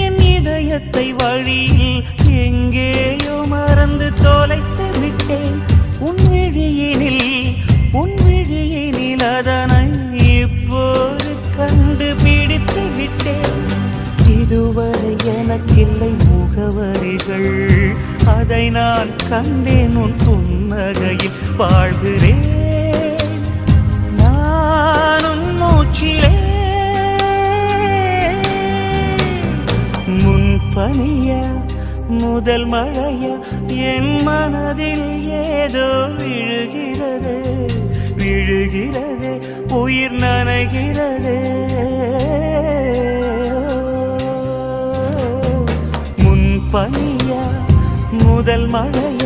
என் இதயத்தை வழியில் எங்கேயோ மறந்து தொலைத்து விட்டேன். உன் விழியினில் அதனை இப்போது கண்டுபிடித்து விட்டேன். இதுவரை எனக்கில்லை முகவரிகள், அதை நான் கண்டேன் உன் புன்னகையில். வாழ்கிறேன் நான் உன் மூச்சிலே. முன்பனிய முதல் மழைய என் மனதில் ஏதோ விழுகிறது, உயிர் நனைகிறது. முன்பனிய முதல் மழைய